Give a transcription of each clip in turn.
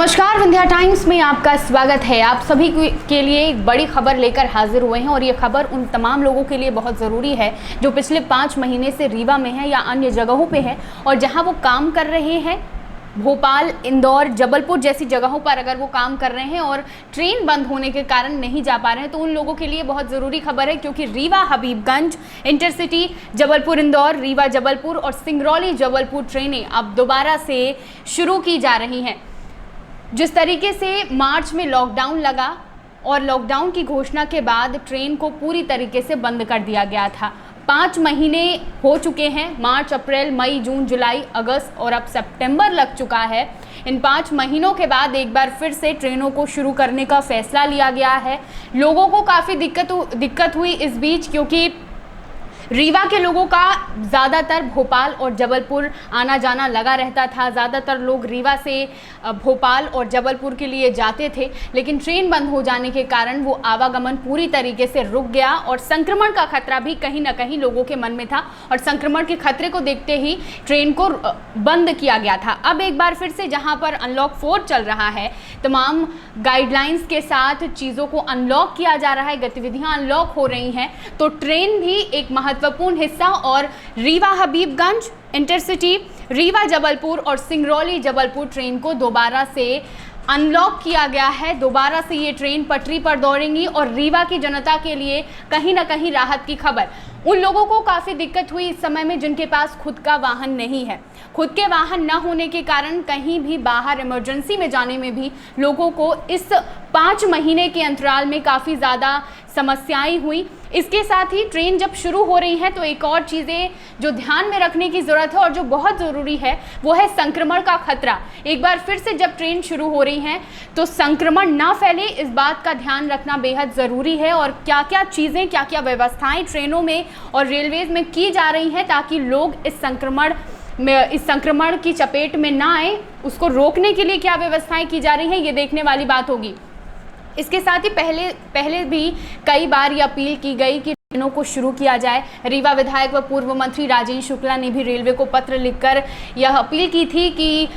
नमस्कार, विंध्या टाइम्स में आपका स्वागत है। आप सभी के लिए एक बड़ी खबर लेकर हाजिर हुए हैं और ये खबर उन तमाम लोगों के लिए बहुत ज़रूरी है जो पिछले 5 महीने से रीवा में है या अन्य जगहों पे है और जहां वो काम कर रहे हैं। भोपाल, इंदौर, जबलपुर जैसी जगहों पर अगर वो काम कर रहे हैं और ट्रेन बंद होने के कारण नहीं जा पा रहे हैं तो उन लोगों के लिए बहुत ज़रूरी खबर है, क्योंकि रीवा हबीबगंज, इंटरसिटी जबलपुर इंदौर, रीवा जबलपुर और सिंगरौली जबलपुर ट्रेनें अब दोबारा से शुरू की जा रही हैं। जिस तरीके से मार्च में लॉकडाउन लगा और लॉकडाउन की घोषणा के बाद ट्रेन को पूरी तरीके से बंद कर दिया गया था। 5 महीने हो चुके हैं, मार्च, अप्रैल, मई, जून, जुलाई, अगस्त और अब सितंबर लग चुका है। इन 5 महीनों के बाद एक बार फिर से ट्रेनों को शुरू करने का फैसला लिया गया है। लोगों को काफ़ी दिक्कत हुई इस बीच, क्योंकि रीवा के लोगों का ज़्यादातर भोपाल और जबलपुर आना जाना लगा रहता था। ज़्यादातर लोग रीवा से भोपाल और जबलपुर के लिए जाते थे, लेकिन ट्रेन बंद हो जाने के कारण वो आवागमन पूरी तरीके से रुक गया और संक्रमण का खतरा भी कहीं ना कहीं लोगों के मन में था और संक्रमण के खतरे को देखते ही ट्रेन को बंद किया गया था। अब एक बार फिर से जहाँ पर अनलॉक 4 चल रहा है, तमाम गाइडलाइंस के साथ चीज़ों को अनलॉक किया जा रहा है, गतिविधियाँ अनलॉक हो रही हैं, तो ट्रेन भी एक महत्वपूर्ण हिस्सा और रीवा हबीबगंज, इंटरसिटी, रीवा जबलपुर और सिंगरौली जबलपुर ट्रेन को दोबारा से अनलॉक किया गया है। दोबारा से ये ट्रेन पटरी पर दौड़ेंगी और रीवा की जनता के लिए कहीं ना कहीं राहत की खबर। उन लोगों को काफ़ी दिक्कत हुई इस समय में जिनके पास खुद का वाहन नहीं है। खुद के वाहन न होने के कारण कहीं भी बाहर इमरजेंसी में जाने में भी लोगों को इस 5 महीने के अंतराल में काफ़ी ज़्यादा समस्याएं हुई। इसके साथ ही ट्रेन जब शुरू हो रही है तो एक और चीज़ें जो ध्यान में रखने की ज़रूरत है और जो बहुत ज़रूरी है वो है संक्रमण का खतरा। एक बार फिर से जब ट्रेन शुरू हो रही है तो संक्रमण ना फैले, इस बात का ध्यान रखना बेहद ज़रूरी है और क्या क्या चीज़ें, क्या क्या व्यवस्थाएं ट्रेनों में और रेलवेज़ में की जा रही हैं ताकि लोग इस संक्रमण की चपेट में ना आए, उसको रोकने के लिए क्या व्यवस्थाएं की जा रही हैं, ये देखने वाली बात होगी। इसके साथ ही पहले भी कई बार ये अपील की गई कि ट्रेनों को शुरू किया जाए। रीवा विधायक व पूर्व मंत्री राजेंद्र शुक्ला ने भी रेलवे को पत्र लिखकर यह अपील की थी कि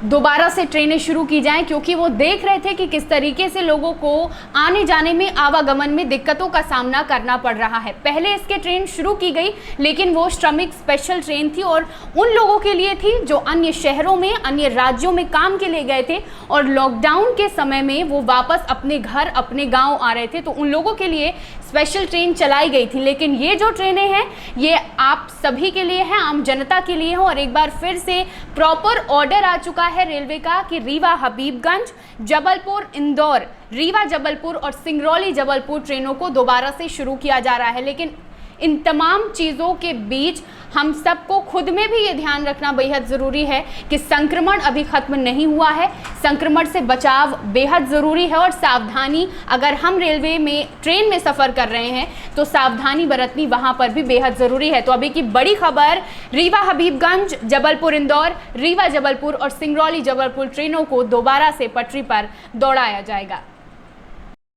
दोबारा से ट्रेनें शुरू की जाएं, क्योंकि वो देख रहे थे कि किस तरीके से लोगों को आने जाने में, आवागमन में दिक्कतों का सामना करना पड़ रहा है। पहले इसके ट्रेन शुरू की गई, लेकिन वो श्रमिक स्पेशल ट्रेन थी और उन लोगों के लिए थी जो अन्य शहरों में, अन्य राज्यों में काम के लिए गए थे और लॉकडाउन के समय में वो वापस अपने घर, अपने गाँव आ रहे थे, तो उन लोगों के लिए स्पेशल ट्रेन चलाई गई थी। लेकिन ये जो ट्रेनें हैं ये आप सभी के लिए हैं, आम जनता के लिए हैं और एक बार फिर से प्रॉपर ऑर्डर आ चुका है रेलवे का कि रीवा हबीबगंज, जबलपुर इंदौर, रीवा जबलपुर और सिंगरौली जबलपुर ट्रेनों को दोबारा से शुरू किया जा रहा है। लेकिन इन तमाम चीज़ों के बीच हम सबको खुद में भी ये ध्यान रखना बेहद ज़रूरी है कि संक्रमण अभी ख़त्म नहीं हुआ है। संक्रमण से बचाव बेहद ज़रूरी है और सावधानी, अगर हम रेलवे में, ट्रेन में सफ़र कर रहे हैं तो सावधानी बरतनी वहाँ पर भी बेहद ज़रूरी है। तो अभी की बड़ी खबर, रीवा हबीबगंज, जबलपुर इंदौर, रीवा जबलपुर और सिंगरौली जबलपुर ट्रेनों को दोबारा से पटरी पर दौड़ाया जाएगा।